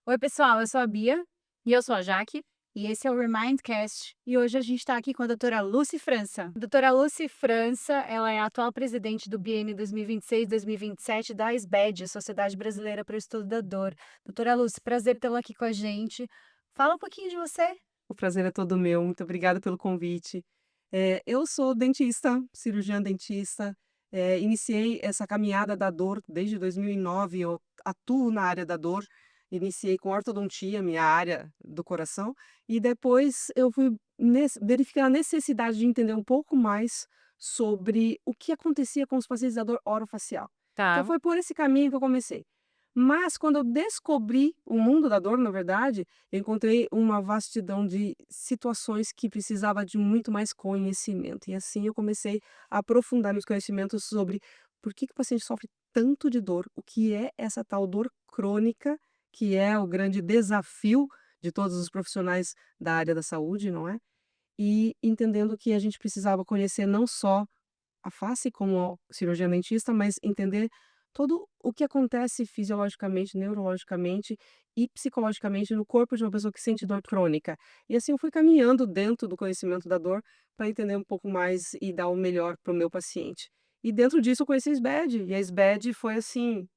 Oi, pessoal, eu sou a Bia. E eu sou a Jaque. E esse é o Remindcast. E hoje a gente está aqui com a doutora Lucy França. A doutora Lucy França, ela é a atual presidente do biênio 2026-2027 da SBED, Sociedade Brasileira para o Estudo da Dor. Doutora Lucy, prazer tê-la aqui com a gente. Fala um pouquinho de você. O prazer é todo meu, muito obrigada pelo convite. Eu sou dentista, cirurgiã dentista, iniciei essa caminhada da dor desde 2009, eu atuo na área da dor, iniciei com ortodontia, minha área do coração, e depois eu fui verificar a necessidade de entender um pouco mais sobre o que acontecia com os pacientes da dor orofacial. Então Tá. foi por esse caminho que eu comecei. Mas quando eu descobri o mundo da dor, na verdade, eu encontrei uma vastidão de situações que precisava de muito mais conhecimento. E assim eu comecei a aprofundar meus conhecimentos sobre por que que o paciente sofre tanto de dor, o que é essa tal dor crônica, que é o grande desafio de todos os profissionais da área da saúde, não é? E entendendo que a gente precisava conhecer não só a face como cirurgiã dentista, mas entender todo o que acontece fisiologicamente, neurologicamente e psicologicamente no corpo de uma pessoa que sente dor crônica. E assim eu fui caminhando dentro do conhecimento da dor para entender um pouco mais e dar o melhor para o meu paciente. E dentro disso eu conheci a SBED, e a SBED foi assim,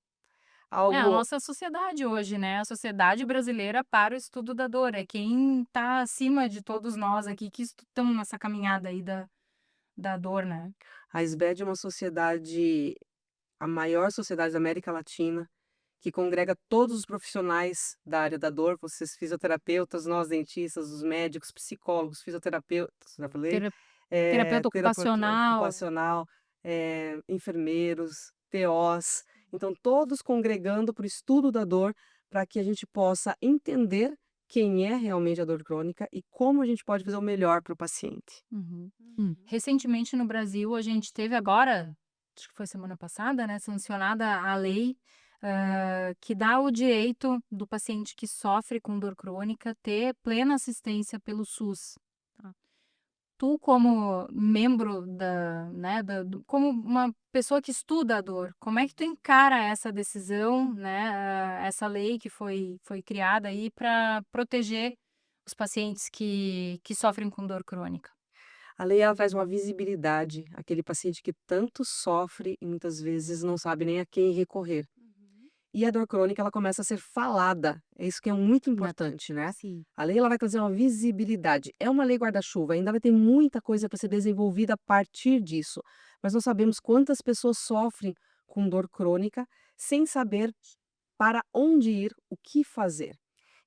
É a algo. nossa sociedade hoje, né, a Sociedade Brasileira para o Estudo da Dor, é quem está acima de todos nós aqui que estamos nessa caminhada aí da dor, né. A SBED é uma sociedade, a maior sociedade da América Latina, que congrega todos os profissionais da área da dor, vocês fisioterapeutas, nós dentistas, os médicos, psicólogos, fisioterapeutas, já falei, Tera terapeuta terapeuta ocupacional. ocupacional, enfermeiros, TOs, então todos congregando para o estudo da dor, para que a gente possa entender quem é realmente a dor crônica e como a gente pode fazer o melhor para o paciente. Uhum. Recentemente no Brasil a gente teve agora, acho que foi semana passada, né, sancionada a lei, que dá o direito do paciente que sofre com dor crônica ter plena assistência pelo SUS, tá. Tu como membro da, né, como uma pessoa que estuda a dor, como é que tu encara essa decisão, né, essa lei que foi criada aí para proteger os pacientes que sofrem com dor crônica? A lei ela traz uma visibilidade àquele paciente que tanto sofre e muitas vezes não sabe nem a quem recorrer. Uhum. E a dor crônica ela começa a ser falada, é isso que é muito Na importante, né. sim. A lei ela vai trazer uma visibilidade, é uma lei guarda-chuva, ainda vai ter muita coisa para ser desenvolvida a partir disso, mas nós sabemos quantas pessoas sofrem com dor crônica sem saber para onde ir, o que fazer.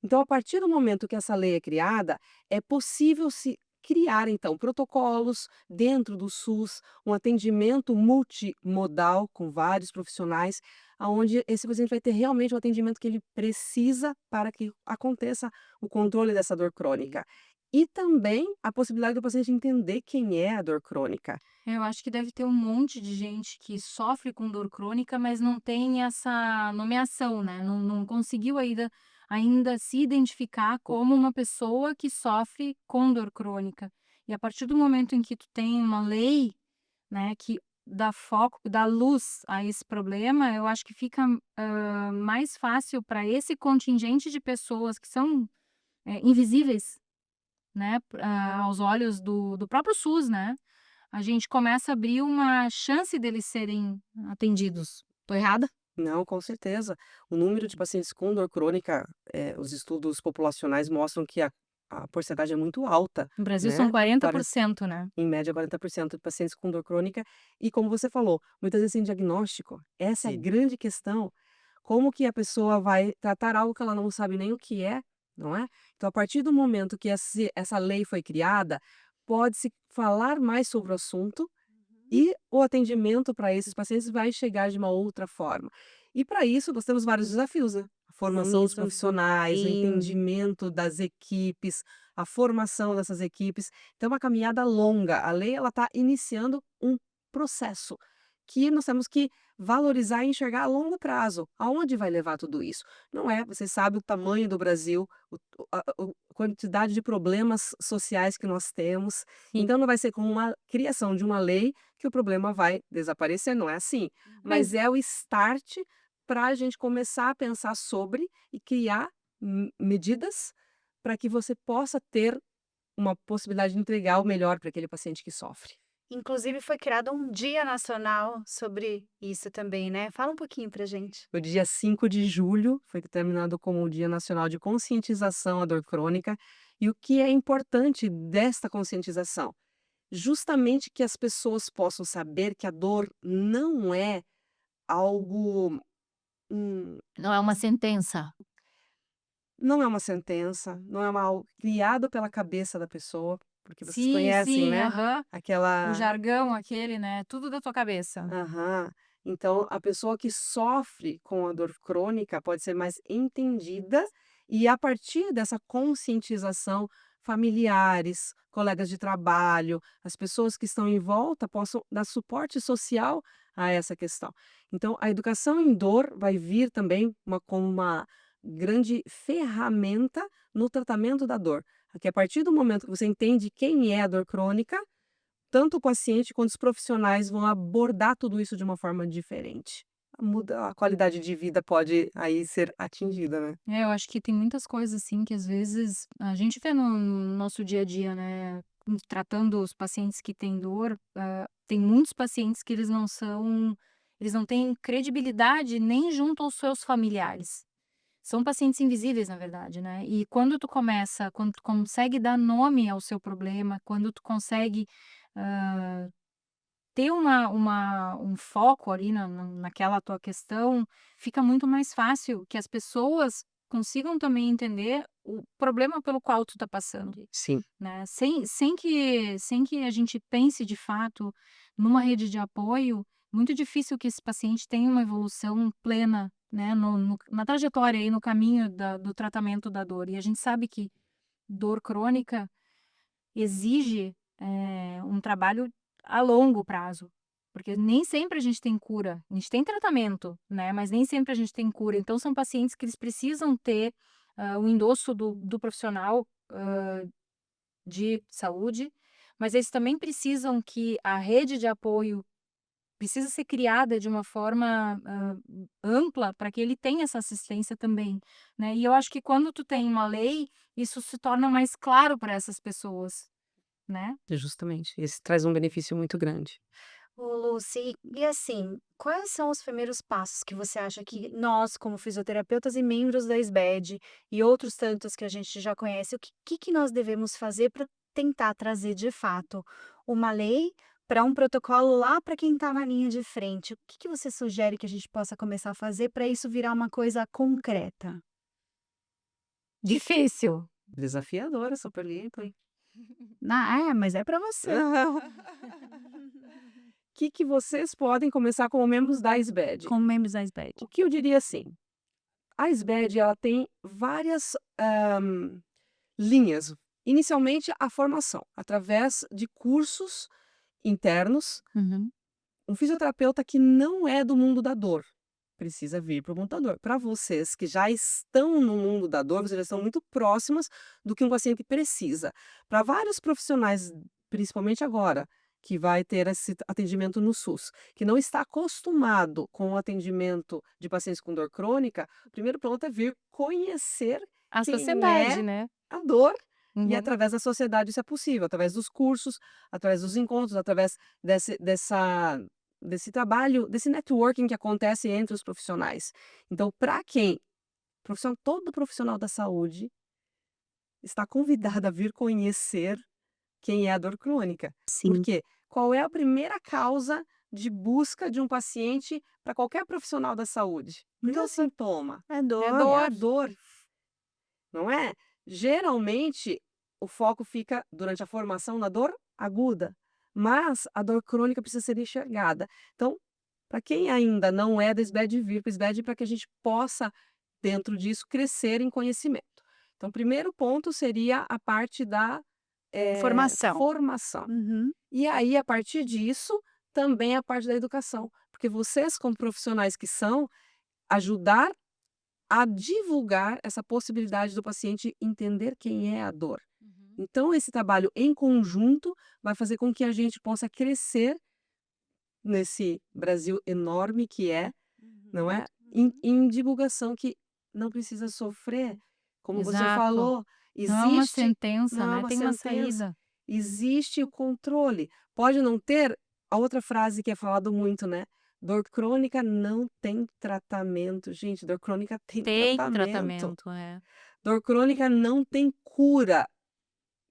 Então, a partir do momento que essa lei é criada, é possível se criar, então, protocolos dentro do SUS, um atendimento multimodal com vários profissionais, aonde esse paciente vai ter realmente o atendimento que ele precisa para que aconteça o controle dessa dor crônica. E também a possibilidade do paciente entender quem é a dor crônica. Eu acho que deve ter um monte de gente que sofre com dor crônica, mas não tem essa nomeação, né, não conseguiu ainda se identificar como uma pessoa que sofre com dor crônica. E a partir do momento em que tu tem uma lei, né, que dá foco, dá luz a esse problema, eu acho que fica, mais fácil para esse contingente de pessoas que são, invisíveis, né, aos olhos do próprio SUS, né. A gente começa a abrir uma chance deles serem atendidos. Tô errada? Não, com certeza. O número de pacientes com dor crônica, os estudos populacionais mostram que a porcentagem é muito alta, No Brasil são né? 40%, né. Em média 40% de pacientes com dor crônica e como você falou, muitas vezes sem diagnóstico. Essa é a Sim. grande questão. Como que a pessoa vai tratar algo que ela não sabe nem o que é, não é? Então, a partir do momento que essa lei foi criada, pode-se falar mais sobre o assunto e o atendimento para esses pacientes vai chegar de uma outra forma. E para isso nós temos vários desafios, né? A formação dos Isso, profissionais, o sim. entendimento das equipes, a formação dessas equipes. Então é uma caminhada longa. A lei ela está iniciando um processo que nós temos que valorizar e enxergar a longo prazo. Aonde vai levar tudo isso? Não é, você sabe o tamanho do Brasil, a quantidade de problemas sociais que nós temos. Sim. Então não vai ser com uma criação de uma lei que o problema vai desaparecer, não é assim. Mas Mas é o start para a gente começar a pensar sobre e criar medidas para que você possa ter uma possibilidade de entregar o melhor para aquele paciente que sofre. Inclusive foi criado um dia nacional sobre isso também, né? Fala um pouquinho pra gente. O dia 5 de julho foi determinado como o Dia Nacional de Conscientização à Dor Crônica. E o que é importante desta conscientização? Justamente que as pessoas possam saber que a dor não é algo, Não é uma sentença. não é uma sentença, não é algo criado pela cabeça da pessoa, porque vocês Sim, conhecem, sim, né? aham. O Aquela. jargão aquele, né? Tudo da tua cabeça. Aham. Então, a pessoa que sofre com a dor crônica pode ser mais entendida e, a partir dessa conscientização, familiares, colegas de trabalho, as pessoas que estão em volta possam dar suporte social a essa questão. Então, a educação em dor vai vir também como uma grande ferramenta no tratamento da dor. Porque a partir do momento que você entende quem é a dor crônica, tanto o paciente quanto os profissionais vão abordar tudo isso de uma forma diferente. Muda a qualidade de vida pode aí ser atingida, né. Eu acho que tem muitas coisas assim que às vezes a gente vê no nosso dia a dia, né, tratando os pacientes que têm dor, tem muitos pacientes que eles não têm credibilidade nem junto aos seus familiares. São pacientes invisíveis, na verdade, né? E quando tu consegue dar nome ao seu problema, quando tu consegue ah, ter um foco ali naquela tua questão, fica muito mais fácil que as pessoas consigam também entender o problema pelo qual tu tá passando, Sim. né? Sem que a gente pense de fato numa rede de apoio, muito difícil que esse paciente tenha uma evolução plena, né? Na trajetória e no caminho do tratamento da dor. E a gente sabe que dor crônica exige um trabalho a longo prazo, porque nem sempre a gente tem cura, a gente tem tratamento, né? Mas nem sempre a gente tem cura. Então são pacientes que eles precisam ter o endosso do profissional de saúde, mas eles também precisam que a rede de apoio precisa ser criada de uma forma ampla para que ele tenha essa assistência também, né? E eu acho que quando tu tem uma lei, isso se torna mais claro para essas pessoas, né? Justamente, esse traz um benefício muito grande. Ô, Lucy, e assim, quais são os primeiros passos que você acha que nós, como fisioterapeutas e membros da SBED e outros tantos que a gente já conhece, o que nós devemos fazer para tentar trazer de fato uma lei para um protocolo lá para quem está na linha de frente? O que você sugere que a gente possa começar a fazer para isso virar uma coisa concreta? Difícil. Desafiadora essa pergunta, hein. Mas é para você. Que vocês podem começar como membros da SBED? Como membros da SBED. O que eu diria assim, a SBED ela tem várias, linhas. Inicialmente, a formação, através de cursos internos. Uhum. Um fisioterapeuta que não é do mundo da dor, precisa vir para o mundo da dor. Para vocês que já estão no mundo da dor, vocês já estão muito próximas do que um paciente precisa. Para vários profissionais, principalmente agora, que vai ter esse atendimento no SUS, que não está acostumado com o atendimento de pacientes com dor crônica, o primeiro ponto é vir conhecer A quem sociedade, é né? a dor. E Uhum. através da sociedade isso é possível, através dos cursos, através dos encontros, através desse trabalho, desse networking que acontece entre os profissionais. Então, para quem todo profissional da saúde está convidado a vir conhecer quem é a dor crônica. Por Sim. quê? Qual é a primeira causa de busca de um paciente para qualquer profissional da saúde? Não é o Nossa, sintoma, é É dor. é a dor. dor, não é? Geralmente, o foco fica durante a formação na dor aguda, mas a dor crônica precisa ser enxergada. Então, para quem ainda não é da SBED, vir para a SBED para que a gente possa, dentro disso, crescer em conhecimento. Então, o primeiro ponto seria a parte da Formação. formação. Uhum. E aí, a partir disso, também a parte da educação, porque vocês, como profissionais que são, ajudar a divulgar essa possibilidade do paciente entender quem é a dor. Uhum. Então, esse trabalho em conjunto vai fazer com que a gente possa crescer nesse Brasil enorme que é, não Uhum. é? Em divulgação que não precisa sofrer Como você Exato. falou, Não é uma existe sentença, não é né? uma Tem uma sentença, saída. existe o controle. Pode não ter a outra frase que é falado muito, né, dor crônica não tem tratamento. Gente, dor crônica tem Tem tratamento. tratamento, é. Dor crônica não tem cura,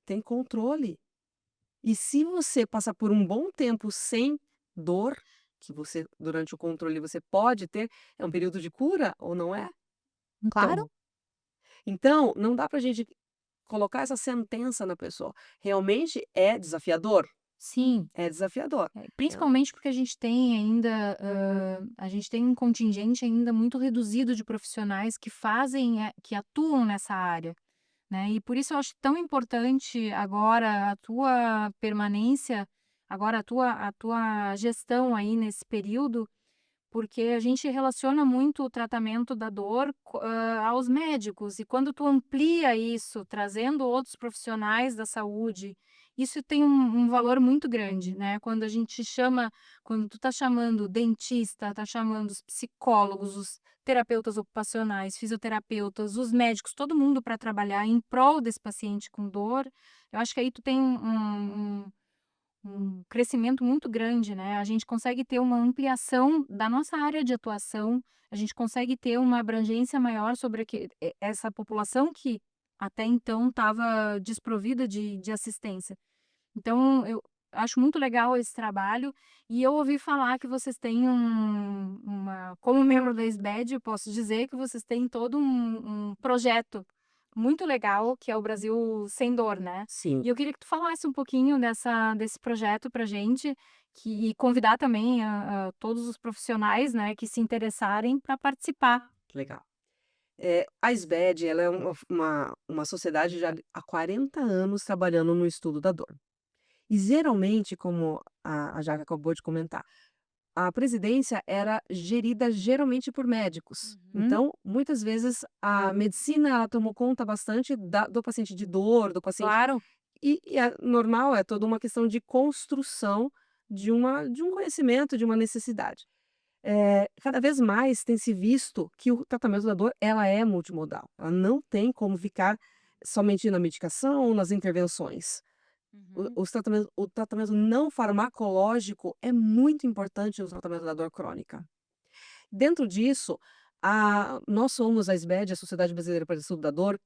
tem controle. E se você passar por um bom tempo sem dor, que você durante o controle você pode ter, é um período de cura ou não é? Claro. Então, não dá pra gente colocar essa sentença na pessoa. Realmente é desafiador? Sim. É desafiador. É Principalmente porque a gente tem ainda, a gente tem um contingente ainda muito reduzido de profissionais que fazem, que atuam nessa área, né? E por isso eu acho tão importante agora a tua permanência, agora a tua gestão aí nesse período, porque a gente relaciona muito o tratamento da dor aos médicos, e quando tu amplia isso, trazendo outros profissionais da saúde, isso tem um valor muito grande, né? Quando tu tá chamando o dentista, tá chamando os psicólogos, os terapeutas ocupacionais, fisioterapeutas, os médicos, todo mundo para trabalhar em prol desse paciente com dor, eu acho que aí tu tem um crescimento muito grande, né? A gente consegue ter uma ampliação da nossa área de atuação, a gente consegue ter uma abrangência maior sobre essa população que até então estava desprovida de assistência. Então, eu acho muito legal esse trabalho, e eu ouvi falar que vocês têm como membro da SBED, eu posso dizer que vocês têm todo um projeto muito legal, que é o Brasil Sem Dor, né? sim, E eu queria que tu falasse um pouquinho desse projeto pra gente, e convidar também a todos os profissionais, né, que se interessarem para participar. legal. A SBED, ela é uma sociedade já há 40 anos trabalhando no estudo da dor. E geralmente, como a Jaca acabou de comentar, a presidência era gerida geralmente por médicos. Uhum. Então, muitas vezes, a medicina ela tomou conta bastante do paciente de dor, do paciente. Claro. E é normal, é toda uma questão de construção de um conhecimento, de uma necessidade. Cada vez mais tem se visto que o tratamento da dor ela é multimodal. Ela não tem como ficar somente na medicação ou nas intervenções. Uhum. O tratamento não farmacológico é muito importante no tratamento da dor crônica. Dentro disso, nós somos a SBED, a Sociedade Brasileira para o Estudo da Dor,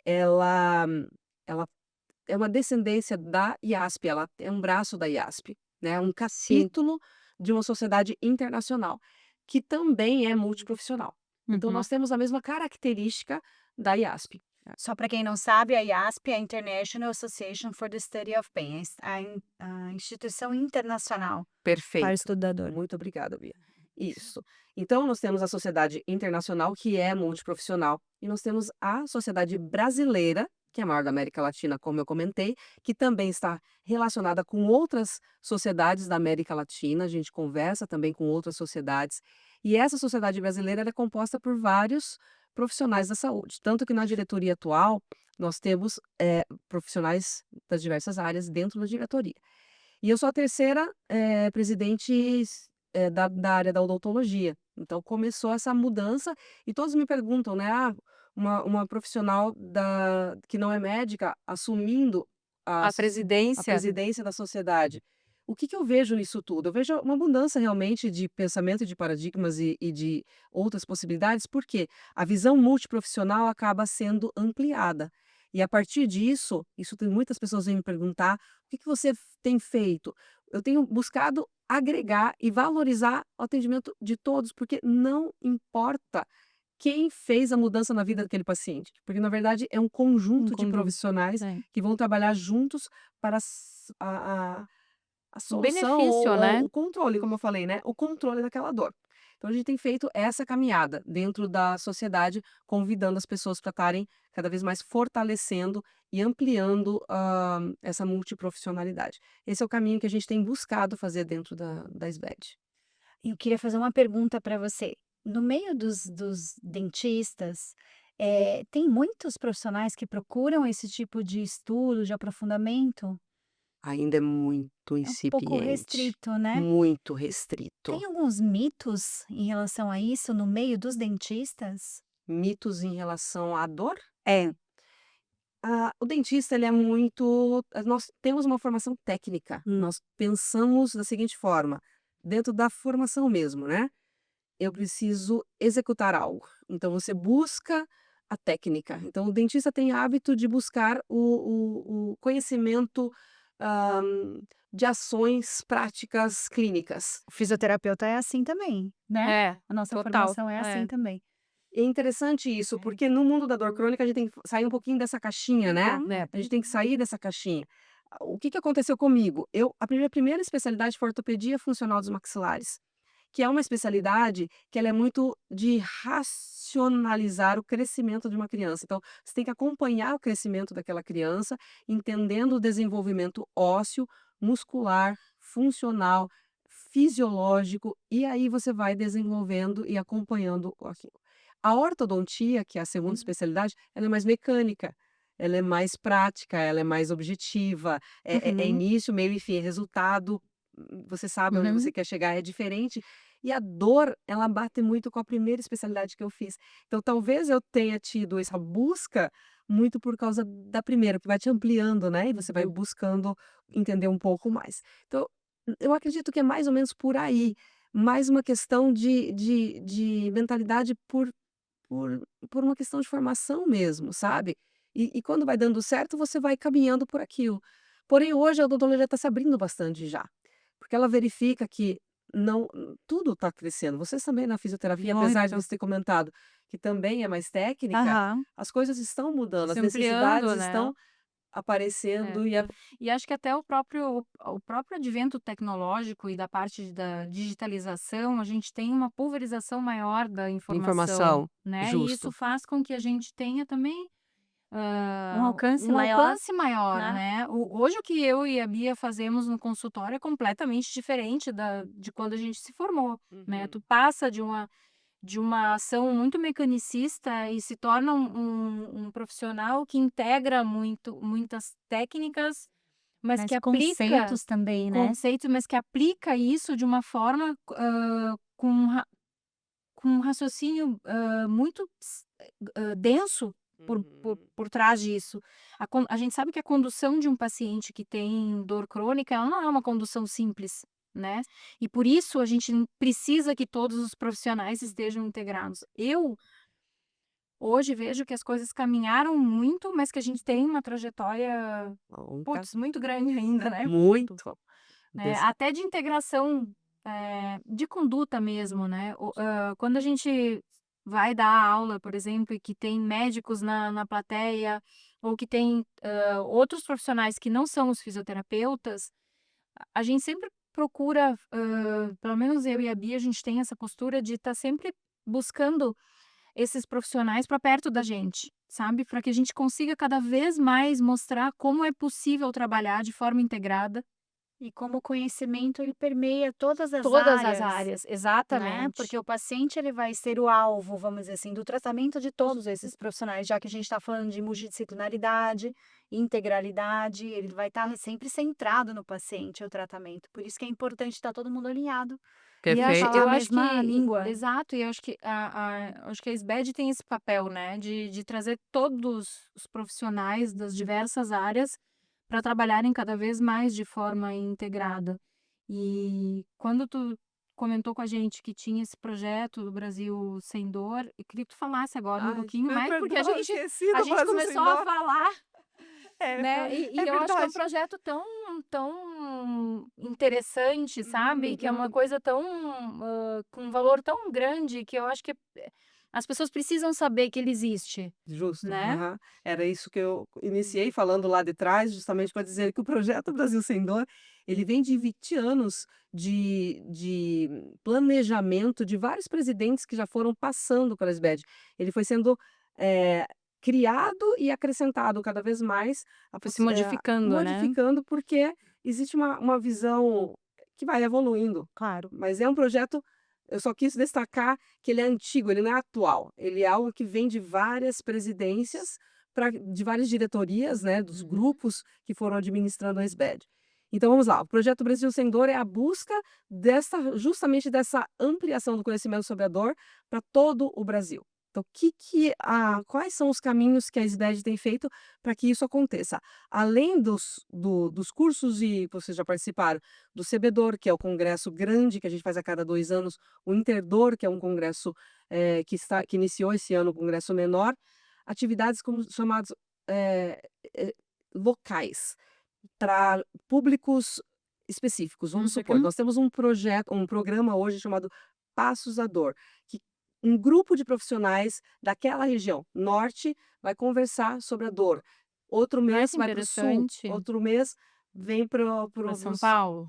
ela, ela é uma descendência da IASP, ela é um braço da IASP, né? Um Sim. capítulo de uma sociedade internacional, que também é multiprofissional. Então, Uhum. nós temos a mesma característica da IASP. Só para quem não sabe, a IASP é a International Association for the Study of Pain, a instituição internacional para o Perfeito. estudo da dor. Muito obrigada, Bia. Isso. Então, nós temos a Sociedade Internacional, que é multiprofissional, e nós temos a Sociedade Brasileira, que é a maior da América Latina, como eu comentei, que também está relacionada com outras sociedades da América Latina. A gente conversa também com outras sociedades. E essa Sociedade Brasileira ela é composta por vários profissionais da saúde. Tanto que na diretoria atual, nós temos profissionais das diversas áreas dentro da diretoria. E eu sou a terceira presidente da área da odontologia. Então começou essa mudança e todos me perguntam, né? Uma profissional que não é médica assumindo A a presidência. presidência da sociedade. O que eu vejo nisso tudo? Eu vejo uma mudança realmente de pensamento, de paradigmas e de outras possibilidades, porque a visão multiprofissional acaba sendo ampliada. E a partir disso, isso tem muitas pessoas vêm me perguntar: o que você tem feito? Eu tenho buscado agregar e valorizar o atendimento de todos, porque não importa quem fez a mudança na vida daquele paciente, porque na verdade é um Um conjunto de conjunto. profissionais É. que vão trabalhar juntos para a Um solução benefício, ou né? o controle, como eu falei, né, o controle daquela dor. Então a gente tem feito essa caminhada dentro da sociedade, convidando as pessoas para estarem cada vez mais fortalecendo e ampliando, essa multiprofissionalidade. Esse é o caminho que a gente tem buscado fazer dentro da SBED. Eu queria fazer uma pergunta para você. No meio dos dentistas, tem muitos profissionais que procuram esse tipo de estudo, de aprofundamento? Ainda é muito É um pouco incipiente, restrito, né? muito restrito. Tem alguns mitos em relação a isso no meio dos dentistas? Mitos em relação à dor? É. O dentista, ele é muito nós temos uma formação técnica, nós pensamos da seguinte forma, dentro da formação mesmo, né, eu preciso executar algo, então você busca a técnica, então o dentista tem hábito de buscar o conhecimento, hã, de ações práticas clínicas. O fisioterapeuta é assim também, né? É, A nossa total. formação é assim também. É interessante isso, porque no mundo da dor crônica a gente tem que sair um pouquinho dessa caixinha, né, Né. a gente tem que sair dessa caixinha. O que que aconteceu comigo? A minha primeira especialidade foi ortopedia funcional dos maxilares, que é uma especialidade que ela é muito de racionalizar o crescimento de uma criança. Então, você tem que acompanhar o crescimento daquela criança, entendendo o desenvolvimento ósseo, muscular, funcional, fisiológico, e aí você vai desenvolvendo e acompanhando aquilo. A ortodontia, que é a segunda especialidade, ela é mais mecânica, ela é mais prática, ela é mais objetiva, é Uhum. início, meio e fim, é resultado, você sabe onde você Uhum. quer chegar, é diferente. E a dor, ela bate muito com a primeira especialidade que eu fiz. Então, talvez eu tenha tido essa busca muito por causa da primeira, que vai te ampliando, né? E você vai buscando entender um pouco mais. Então, eu acredito que é mais ou menos por aí, mais uma questão de mentalidade por por uma questão de formação mesmo, sabe. E quando vai dando certo, você vai caminhando por aquilo. Porém, hoje a odontologia está se abrindo bastante já, porque ela verifica que não tudo está crescendo. Vocês também na fisioterapia, apesar de Muito. você ter comentado que também é mais técnica, Aham. as coisas estão mudando, as Se necessidades ampliando, né. estão É. aparecendo E acho que até o próprio advento tecnológico e da parte da digitalização, a gente tem uma pulverização maior da informação, informação. né, e isso Justo. faz com que a gente tenha também, Um alcance um maior, alcance maior, né? né. Hoje o que eu e a Bia fazemos no consultório é completamente diferente de quando a gente se formou, né. Uhum. Tu passa de uma ação muito mecanicista e se torna um profissional que integra muitas técnicas, mas que Mas aplica conceitos também, né? conceitos, mas que aplica isso de uma forma, com um raciocínio, muito denso Uhum. por trás disso. A gente sabe que a condução de um paciente que tem dor crônica, ela não é uma condução simples, né, e por isso a gente precisa que todos os profissionais estejam integrados. Eu, hoje, vejo que as coisas caminharam muito, mas que a gente tem uma trajetória, Longa. putz, muito grande ainda, né, Muito. né, até de integração, de conduta mesmo, né. Quando a gente vai dar aula, por exemplo, e que tem médicos na plateia, ou que tem, outros profissionais que não são os fisioterapeutas, a gente sempre procura, pelo menos eu e a Bia, a gente tem essa postura de estar sempre buscando esses profissionais para perto da gente, sabe, para que a gente consiga cada vez mais mostrar como é possível trabalhar de forma integrada. E como o conhecimento ele permeia todas as Todas as áreas, áreas, né? exatamente. Porque o paciente ele vai ser o alvo, vamos dizer assim, do tratamento de todos esses profissionais, já que a gente está falando de multidisciplinaridade, integralidade, ele vai estar sempre centrado no paciente, o tratamento. Por isso que é importante estar todo mundo alinhado E e Perfeito. falar a eu acho que mesma língua. exato, e eu acho que a SBED tem esse papel, né, de trazer todos os profissionais das diversas áreas para trabalharem cada vez mais de forma integrada. E quando tu comentou com a gente que tinha esse projeto do Brasil Sem Dor, eu queria que tu falasse agora um Ai, pouquinho é mais, porque a verdade, gente esqueci a do gente Brasil Sem começou a Dó. falar, É, né, e é eu acho que é um verdade. projeto tão interessante, sabe, que é uma Uhum. coisa tão, com um valor tão grande que eu acho que, as pessoas precisam saber que ele existe, Justo, né. aham. Era isso que eu iniciei falando lá de trás, justamente para dizer que o projeto Brasil Sem Dor, ele vem de 20 anos de planejamento de vários presidentes que já foram passando pela SBED. Ele foi sendo, eh, criado e acrescentado cada vez mais, Foi se modificando, né. modificando, porque existe uma visão que vai evoluindo. Claro. Mas é um projeto eu só quis destacar que ele é antigo, ele não é atual. Ele é algo que vem de várias presidências, de várias diretorias, né, dos grupos que foram administrando a SBED. Então vamos lá, o projeto Brasil Sem Dor é a busca justamente dessa ampliação do conhecimento sobre a dor para todo o Brasil. Então, quais são os caminhos que a SBED tem feito para que isso aconteça? Além dos cursos e vocês já participaram do CBDOR, que é o congresso grande que a gente faz a cada 2 anos, o Interdor, que é um congresso que iniciou esse ano, um congresso menor, atividades como chamados eh, eh, locais, para públicos específicos. Vamos supor, Uhum. nós temos um programa hoje chamado Passos à Dor, que um grupo de profissionais daquela região norte vai conversar sobre a dor. Outro mês Que vai para o sul, interessante. outro mês vem para Para São Paulo,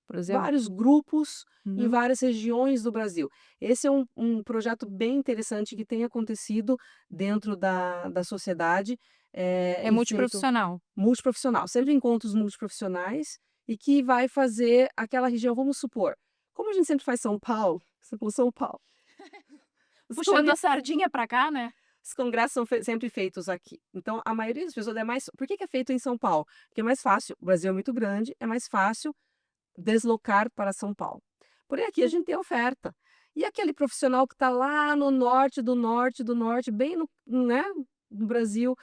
por exemplo. vários grupos em Uhum. várias regiões do Brasil. Esse é um projeto bem interessante que tem acontecido dentro da sociedade É e feito multiprofissional. multiprofissional, sempre encontros multiprofissionais e que vai fazer aquela região, vamos supor, como a gente sempre faz São Paulo, você falou São Paulo, os Puxando congre- a sardinha pra cá, né? os congressos são sempre feitos aqui. Então, a maioria das pessoas é mais. Por que é feito em São Paulo? Porque é mais fácil. O Brasil é muito grande, é mais fácil deslocar para São Paulo. Porém, aqui a gente tem oferta. E aquele profissional que está lá no norte, do norte, do norte, bem né, no Brasil,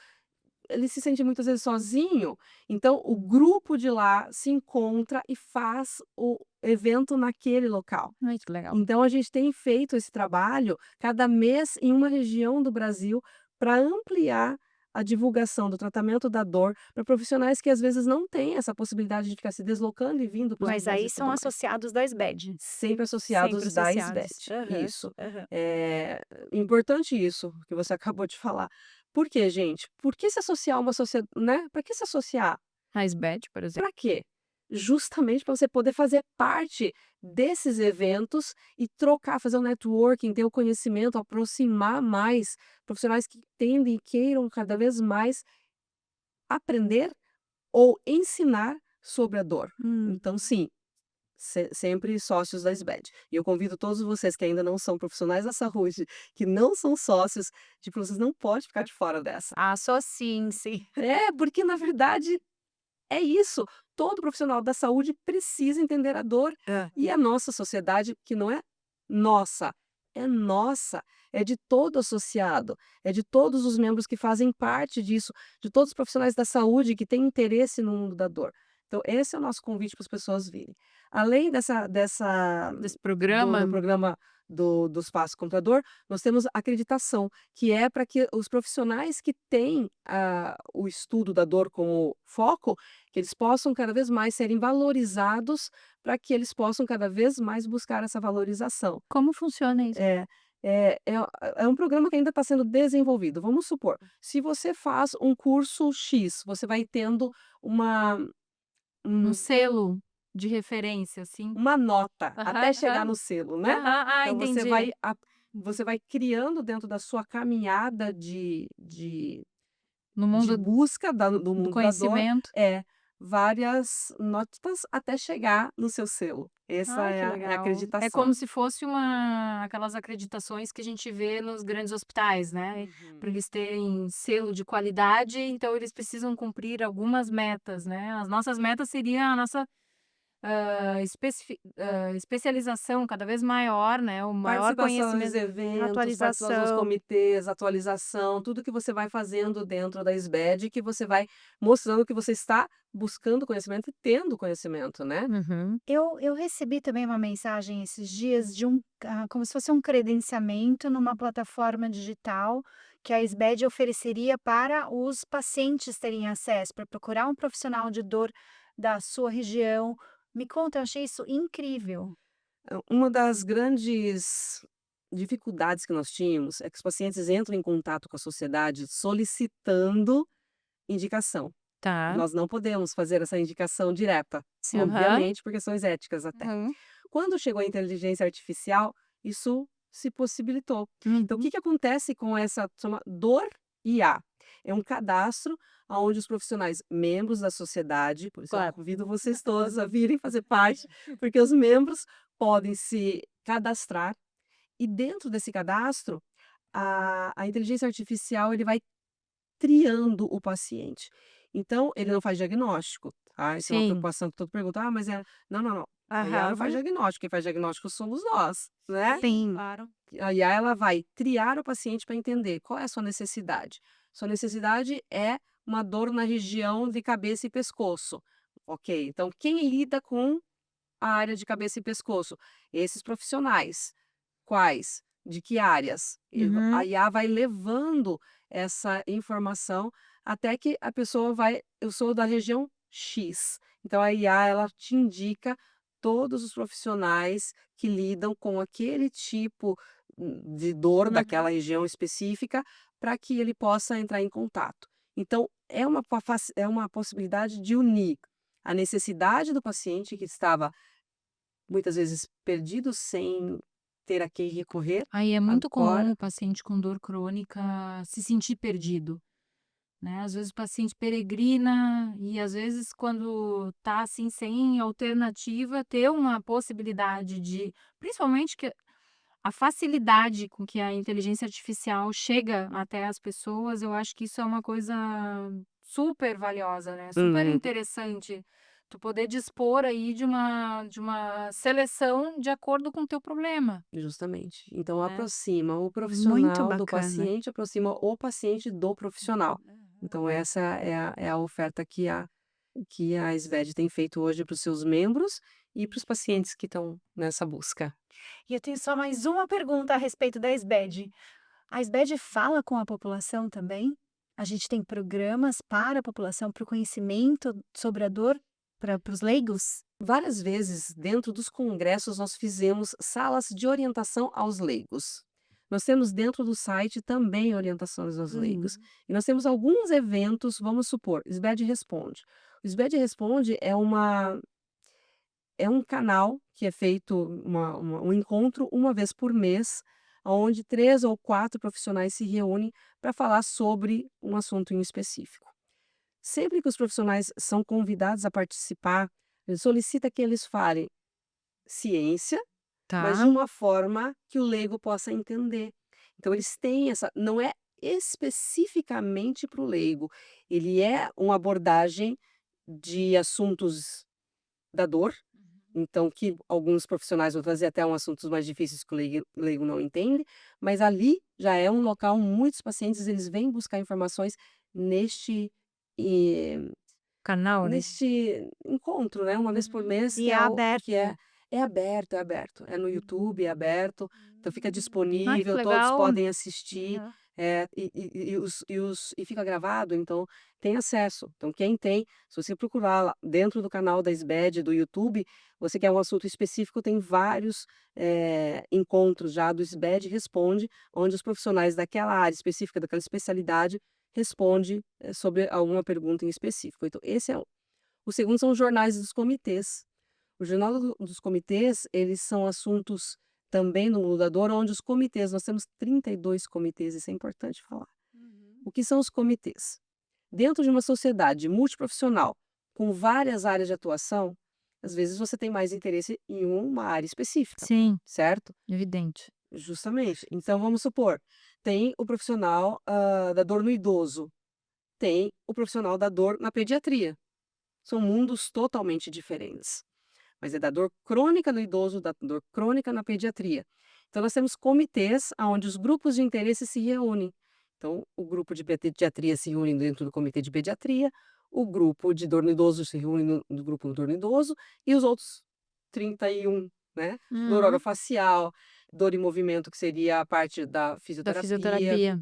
ele se sente muitas vezes sozinho. Então, o grupo de lá se encontra e faz o evento naquele local. Ai, que legal. Então, a gente tem feito esse trabalho cada mês em uma região do Brasil para ampliar a divulgação do tratamento da dor para profissionais que às vezes não têm essa possibilidade de ficar se deslocando e vindo para os Mas lugares aí e são tudo mais. associados da SBED. Sempre associados Sempre da associados. SBED. Aham, Isso. aham. É importante isso que você acabou de falar. Por quê, gente? Por que se associar a uma sociedade, né? Para que se associar? A SBED, por exemplo. Para quê? Justamente para você poder fazer parte desses eventos e trocar, fazer um networking, ter o conhecimento, aproximar mais profissionais que entendem e queiram cada vez mais aprender ou ensinar sobre a dor. Então, sim, sempre sócios da SBED. E eu convido todos vocês que ainda não são profissionais da saúde, que não são sócios, tipo, vocês não podem ficar de fora dessa. Associem-se. Porque na verdade é isso. Todo profissional da saúde precisa entender a dor. E a nossa sociedade, que não é nossa, é nossa, é de todo associado, é de todos os membros que fazem parte disso, de todos os profissionais da saúde que têm interesse no mundo da dor. Então, esse é o nosso convite para as pessoas virem. Além Desse do programa. programa dos Passos contra a Dor, nós temos acreditação, que é para que os profissionais que têm o estudo da dor como foco, que eles possam cada vez mais serem valorizados, para que eles possam cada vez mais buscar essa valorização. Como funciona isso? É, é um programa que ainda está sendo desenvolvido. Vamos supor, se você faz um curso X, você vai tendo uma, Um um- selo de referência, assim? uma nota Aham, até chegar aham. no selo, né? Aham, Então entendi. você vai criando dentro da sua caminhada de No mundo busca do do mundo da dor, conhecimento. várias notas até chegar no seu selo. Essa Ai, é que a legal. É acreditação. como se fosse aquelas acreditações que a gente vê nos grandes hospitais, né? Para eles terem selo de qualidade, então eles precisam cumprir algumas metas, né? As nossas metas seriam a nossa especialização cada vez maior, né? O maior Participação nos conhecimento. eventos, participação nos Atualização. comitês, atualização, tudo que você vai fazendo dentro da SBED, que você vai mostrando que você está buscando conhecimento e tendo conhecimento, né? Uhum. Eu recebi também uma mensagem esses dias de como se fosse um credenciamento numa plataforma digital que a SBED ofereceria para os pacientes terem acesso, para procurar um profissional de dor da sua região. Me conta, eu achei isso incrível. Uma das grandes dificuldades que nós tínhamos é que os pacientes entram em contato com a sociedade solicitando indicação. Tá. Nós não podemos fazer essa indicação direta, Sim. obviamente, por questões éticas até. Uhum. Quando chegou a inteligência artificial, isso se possibilitou. Então, o que acontece com essa chama Dor IA? É um cadastro onde os profissionais, membros da sociedade, por isso eu Claro. convido vocês todos a virem fazer parte, porque os membros podem se cadastrar e dentro desse cadastro, a inteligência artificial ele vai triando o paciente. Então, ele não faz diagnóstico, tá? Isso é uma Sim. preocupação que todo pergunta, mas é. Não, não, não. A IA não faz Aham. diagnóstico, quem faz diagnóstico somos nós, né? Sim. Claro. A IA ela vai triar o paciente para entender qual é a sua necessidade. Sua necessidade é uma dor na região de cabeça e pescoço. Ok, então quem lida com a área de cabeça e pescoço? Esses profissionais. Quais? De que áreas? A Uhum. IA vai levando essa informação até que a pessoa vai. Eu sou da região X. Então a IA ela te indica todos os profissionais que lidam com aquele tipo de dor daquela Uhum. região específica para que ele possa entrar em contato. Então é uma possibilidade de unir a necessidade do paciente que estava muitas vezes perdido sem ter a quem recorrer. Aí é muito comum Agora o paciente com dor crônica se sentir perdido, né? Às vezes o paciente peregrina e às vezes quando tá assim sem alternativa, ter uma possibilidade de, principalmente que a facilidade com que a inteligência artificial chega até as pessoas, eu acho que isso é uma coisa super valiosa, né? Super uhum, interessante. Tu poder dispor aí de uma seleção de acordo com o teu problema, justamente. Então né? aproxima o Muito profissional do bacana. paciente, aproxima o paciente do profissional. Então essa é a oferta que a SVED tem feito hoje para os seus membros e para os pacientes que estão nessa busca. E eu tenho só mais uma pergunta a respeito da SBED. A SBED fala com a população também? A gente tem programas para a população, para o conhecimento sobre a dor, para os leigos? Várias vezes, dentro dos congressos, nós fizemos salas de orientação aos leigos. Nós temos dentro do site também orientações aos leigos. Hum. E nós temos alguns eventos, vamos supor, SBED Responde. O SBED Responde é um canal que é feito um encontro uma vez por mês, onde 3 ou 4 profissionais se reúnem para falar sobre um assunto em específico. Sempre que os profissionais são convidados a participar, ele solicita que eles falem ciência, mas de Tá. uma forma que o leigo possa entender. Então eles têm essa, não é especificamente para o leigo, ele é uma abordagem de assuntos da dor, então que alguns profissionais vão trazer até um assuntos mais difíceis que o leigo não entende, mas ali já é um local, muitos pacientes eles vêm buscar informações neste eh, Canal, né? neste encontro, né, uma vez por mês, E que é é o que aberto. é aberto, é aberto. É no YouTube, é aberto, então fica Ai, que disponível, todos legal. podem assistir, Aham. e fica gravado, então tem acesso. Então quem tem, se você procurar lá dentro do canal da SBED, do YouTube, você quer um assunto específico, tem vários, encontros já do SBED Responde, onde os profissionais daquela área específica, daquela especialidade, responde, sobre alguma pergunta em específico. Então esse é o segundo são os jornais dos comitês. O jornal dos comitês, eles são assuntos também no mundo da dor, onde os comitês, nós temos 32 comitês, isso é importante falar. O que são os comitês? Dentro de uma sociedade multiprofissional, com várias áreas de atuação, às vezes você tem mais interesse em uma área específica, Sim, certo? evidente. Justamente. Então, vamos supor, tem o profissional da dor no idoso, tem o profissional da dor na pediatria. São mundos totalmente diferentes. Mas é da dor crônica no idoso, da dor crônica na pediatria. Então, nós temos comitês onde os grupos de interesse se reúnem. Então, o grupo de pediatria se reúne dentro do comitê de pediatria, o grupo de dor no idoso se reúne no grupo do dor no idoso, e os outros 31, né? Dor Uhum. orofacial, dor em movimento, que seria a parte da Da fisioterapia, fisioterapia,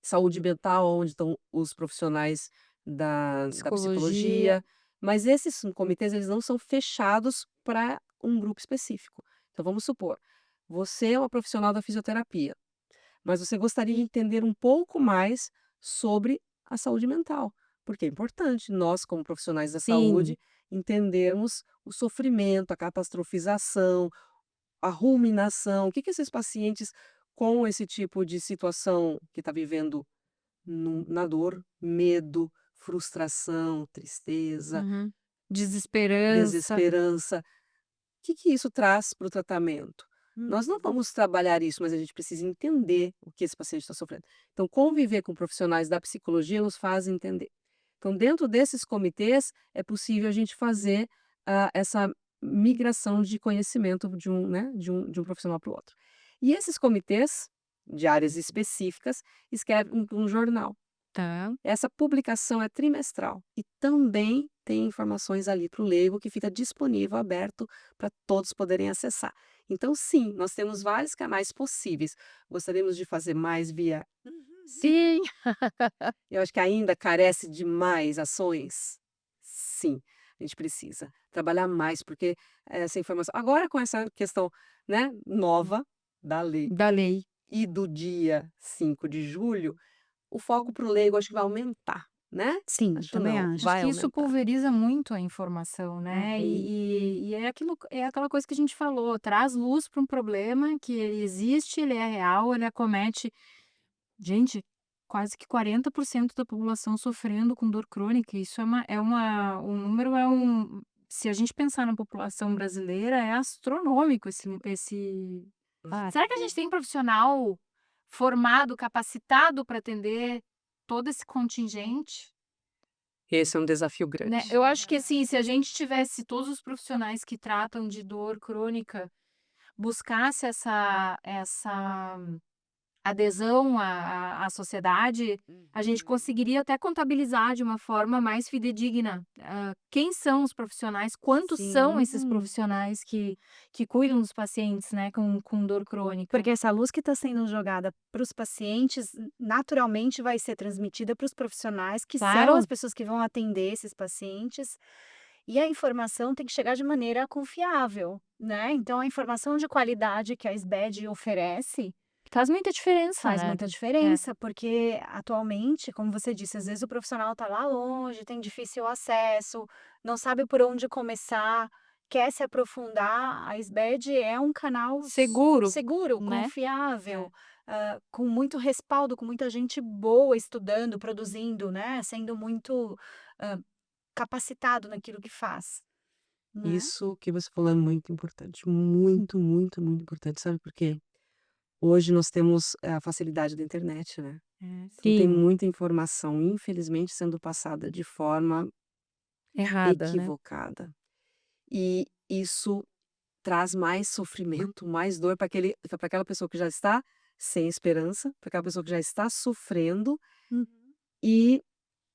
saúde mental, onde estão os profissionais da psicologia. psicologia, mas esses comitês eles não são fechados para um grupo específico. Então vamos supor, você é uma profissional da fisioterapia, mas você gostaria de entender um pouco mais sobre a saúde mental, porque é importante nós, como profissionais da Sim, saúde, entendermos o sofrimento, a catastrofização, a ruminação, o que que esses pacientes com esse tipo de situação que está vivendo na dor, medo, frustração, tristeza, uhum. Desesperança. desesperança. O que que isso traz para o tratamento? Nós não Uhum. vamos trabalhar isso, mas a gente precisa entender o que esse paciente está sofrendo. Então, conviver com profissionais da psicologia nos faz entender. Então, dentro desses comitês, é possível a gente fazer essa migração de conhecimento de um profissional para o outro. E esses comitês de áreas específicas escrevem um jornal. Tá. Essa publicação é trimestral e também tem informações ali para o leigo que fica disponível, aberto para todos poderem acessar. Então, sim, nós temos vários canais possíveis. Gostaríamos de fazer mais via. Sim. Eu acho que ainda carece de mais ações. Sim, a gente precisa trabalhar mais, porque essa informação. Agora, com essa questão, né, nova da lei Da lei. e do dia 5 de julho, o foco para o leigo acho que vai aumentar, né? Sim, Acho também não, acho. Acho vai que isso aumentar. pulveriza muito a informação, né? E é aquilo, é aquela coisa que a gente falou, traz luz para um problema que ele existe, ele é real, ele acomete, gente, quase que 40% da população sofrendo com dor crônica. Isso um número se a gente pensar na população brasileira, é astronômico esse... Será que a gente tem profissional formado, capacitado para atender todo esse contingente? Esse é um desafio Né? grande. Eu acho que assim, se a gente tivesse todos os profissionais que tratam de dor crônica, buscasse essa adesão à sociedade, a gente conseguiria até contabilizar de uma forma mais fidedigna quem são os profissionais, quantos são esses Sim. profissionais que cuidam dos pacientes, né, com dor crônica. Porque essa luz que está sendo jogada para os pacientes, naturalmente vai ser transmitida para os profissionais, que são Claro. as pessoas que vão atender esses pacientes. E a informação tem que chegar de maneira confiável, né? Então, a informação de qualidade que a SBED oferece Faz muita diferença, faz né? muita diferença, porque atualmente, como você disse, às vezes o profissional está lá longe, tem difícil acesso, não sabe por onde começar, quer se aprofundar. A SBED é um canal Seguro, seguro, né? confiável, com muito respaldo, com muita gente boa estudando, produzindo, né? Sendo muito ah, capacitado naquilo que faz, né? Isso que você falou é muito importante, muito, muito, muito importante. Sabe por quê? Hoje nós temos a facilidade da internet, né? Então tem Sim, muita informação, infelizmente, sendo passada de forma errada, né? equivocada. E isso traz mais sofrimento, mais dor para aquela pessoa que já está sem esperança, para aquela pessoa que já está sofrendo Uhum. e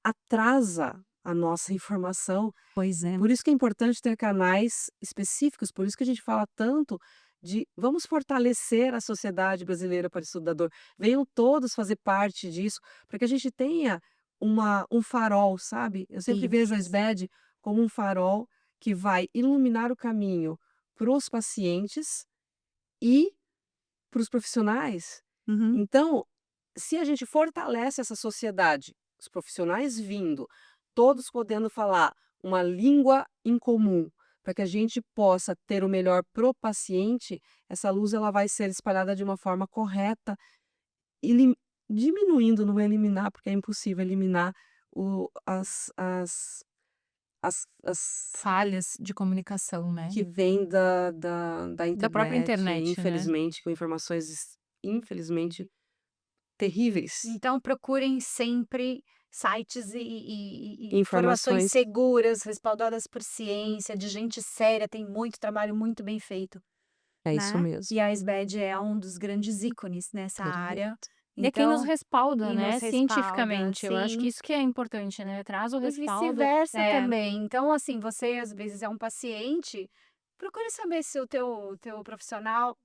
atrasa a nossa informação. Pois é. Por isso que é importante ter canais específicos, por isso que a gente fala tanto de vamos fortalecer a sociedade brasileira para o estudo da dor. Venham todos fazer parte disso, para que a gente tenha um farol, sabe? Eu sempre vejo a Isso. SBED como um farol que vai iluminar o caminho para os pacientes e para os profissionais. Uhum. Então, se a gente fortalece essa sociedade, os profissionais vindo, todos podendo falar uma língua em comum, para que a gente possa ter o melhor pro paciente, essa luz ela vai ser espalhada de uma forma correta, elim diminuindo, não é eliminar, porque é impossível eliminar o as Falhas de comunicação, né? que vêm da Da própria internet, né? infelizmente, com informações, infelizmente, terríveis. Então procurem sempre sites e informações Informações seguras, respaldadas por ciência, de gente séria, tem muito trabalho muito bem feito, é isso né? mesmo. E a SBED é um dos grandes ícones nessa área. Perfeito. E é quem nos Então, respalda, e né, nos respalda, cientificamente. Eu acho que sim. isso que é importante, né? Traz o E respaldo. vice-versa É, também. Então, assim, você às vezes é um paciente, procure saber se o teu profissional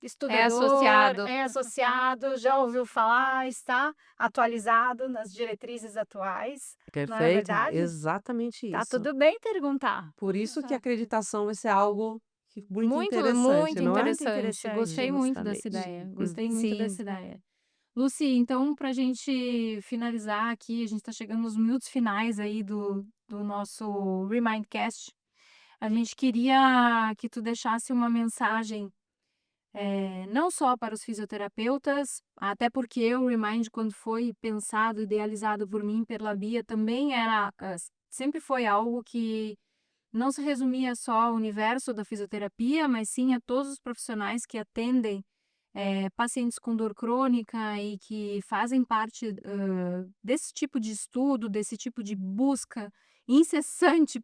estudador é associado, já ouviu falar, está atualizado nas diretrizes atuais, não é Perfeito, verdade? exatamente Tá isso. tudo bem perguntar. Por isso que a acreditação vai ser algo muito muito, interessante, muito não é? interessante. Gostei muito dessa Justamente. ideia. Gostei muito Sim. dessa ideia. Lucy, então, para a gente finalizar aqui, a gente está chegando nos minutos finais aí do nosso Remindcast. A gente queria que tu deixasse uma mensagem, não só para os fisioterapeutas, até porque o Remind, quando foi pensado, idealizado por mim, pela Bia, também sempre foi algo que não se resumia só ao universo da fisioterapia, mas sim a todos os profissionais que atendem pacientes com dor crônica e que fazem parte desse tipo de estudo, desse tipo de busca incessante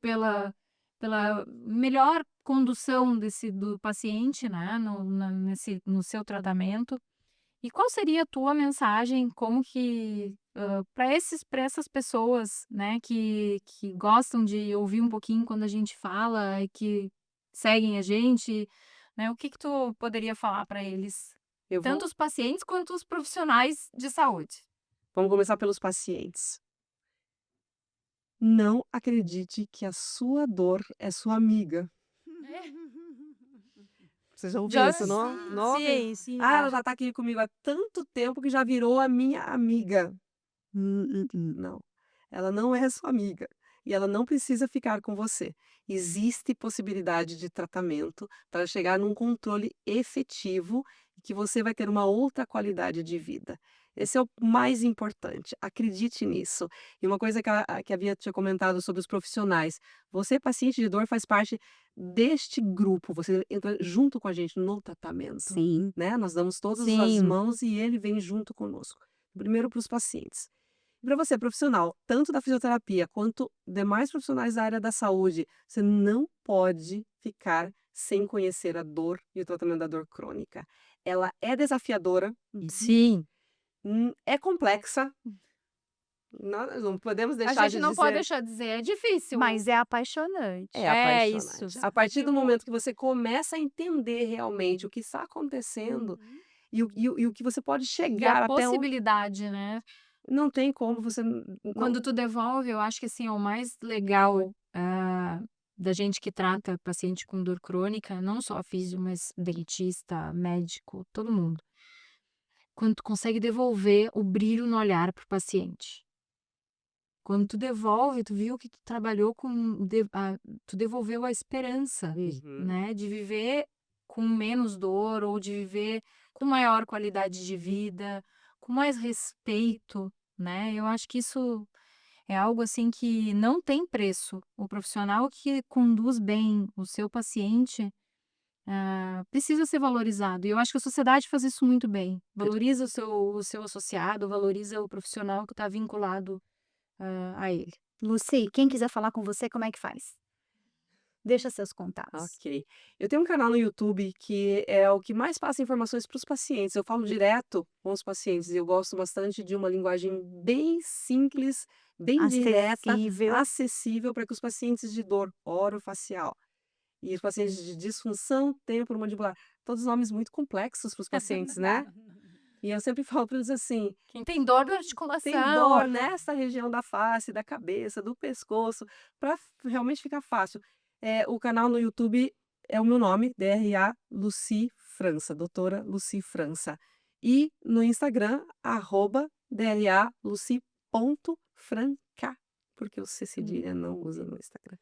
pela melhor condução do paciente, né, no seu tratamento. E qual seria a tua mensagem, como que, para essas pessoas, né, que gostam de ouvir um pouquinho quando a gente fala e que seguem a gente, né, o que que tu poderia falar para eles? Eu Tanto vou os pacientes quanto os profissionais de saúde. Vamos começar pelos pacientes. Não acredite que a sua dor é sua amiga. Você já ouviu Já isso, não? Não ouviu? sim, sim, Ah, ela já. já tá aqui comigo há tanto tempo que já virou a minha amiga. Não, ela não é sua amiga e ela não precisa ficar com você. Existe possibilidade de tratamento para chegar num controle efetivo e que você vai ter uma outra qualidade de vida. Esse é o mais importante, acredite nisso. E uma coisa que a Bia tinha comentado sobre os profissionais, você, paciente de dor, faz parte deste grupo, você entra junto com a gente no tratamento, Sim, né? Nós damos todas as sim. mãos e ele vem junto conosco. Primeiro para os pacientes. Para você, profissional, tanto da fisioterapia quanto demais profissionais da área da saúde, você não pode ficar sem conhecer a dor e o tratamento da dor crônica. Ela é desafiadora, Sim. é complexa, nós não podemos A deixar gente de não pode dizer, deixar de dizer, é difícil. Mas é apaixonante. é É isso. apaixonante. A partir do momento que você começa a entender realmente o que está acontecendo e o que você pode E a chegar até onde, possibilidade, né? não tem como você Quando tu devolve, eu acho que assim, é o mais legal da gente que trata paciente com dor crônica, não só físio, mas dentista, médico, todo mundo. Quando tu consegue devolver o brilho no olhar pro paciente. Quando tu devolve, tu viu que tu trabalhou tu devolveu a esperança, Uhum. né? De viver com menos dor ou de viver com maior qualidade de vida, com mais respeito, né? Eu acho que isso é algo assim que não tem preço. O profissional que conduz bem o seu paciente, precisa ser valorizado. E eu acho que a sociedade faz isso muito bem. Valoriza o seu associado, valoriza o profissional que está vinculado, a ele. Lucy, quem quiser falar com você, como é que faz? Deixa seus contatos. Ok. Eu tenho um canal no YouTube que é o que mais passa informações para os pacientes. Eu falo direto com os pacientes e eu gosto bastante de uma linguagem bem simples, bem direta, Acessível. acessível para que os pacientes de dor orofacial e os pacientes de disfunção temporomandibular, todos nomes muito complexos para os pacientes, né? E eu sempre falo para eles assim: Quem tem dor da tem articulação. dor nessa região da face, da cabeça, do pescoço, para realmente ficar fácil. O canal no YouTube é o meu nome, DRA Lucy França, doutora Lucy França. E no Instagram, @DRALucy.franca, porque o C cedilha não usa no Instagram.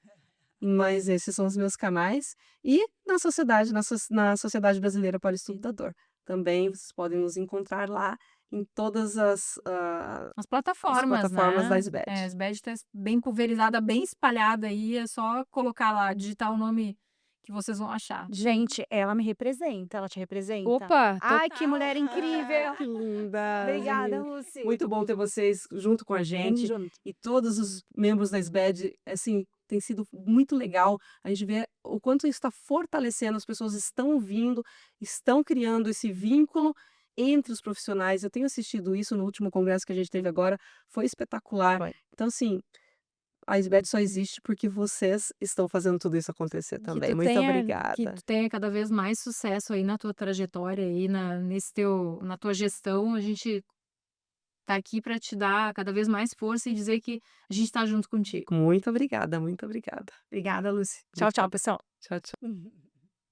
Mas esses são os meus canais. E na sociedade, na Sociedade Brasileira para o Estudo da Dor. Também vocês podem nos encontrar lá em todas As plataformas, plataformas da né? SBED. A SBED tá bem pulverizada, bem espalhada aí, é só colocar lá, digitar o nome que vocês vão achar. Gente, ela me representa, ela te representa? Opa, Ai, que mulher incrível! Que linda! Obrigada, Menina. Lucy. Muito bom ter vocês junto com a gente. junto. E todos os membros da SBED, assim, tem sido muito legal. A gente vê o quanto isso está fortalecendo, as pessoas estão vindo, estão criando esse vínculo entre os profissionais. Eu tenho assistido isso no último congresso que a gente teve agora, foi espetacular. Foi. Então, assim, a SBED só existe porque vocês estão fazendo tudo isso acontecer também. Muito obrigada. Que tu tenha cada vez mais sucesso aí na tua trajetória aí, na tua gestão. A gente tá aqui para te dar cada vez mais força e dizer que a gente tá junto contigo. Muito obrigada, muito obrigada. Obrigada, Lucy. Tchau, tchau, pessoal. Tchau, tchau.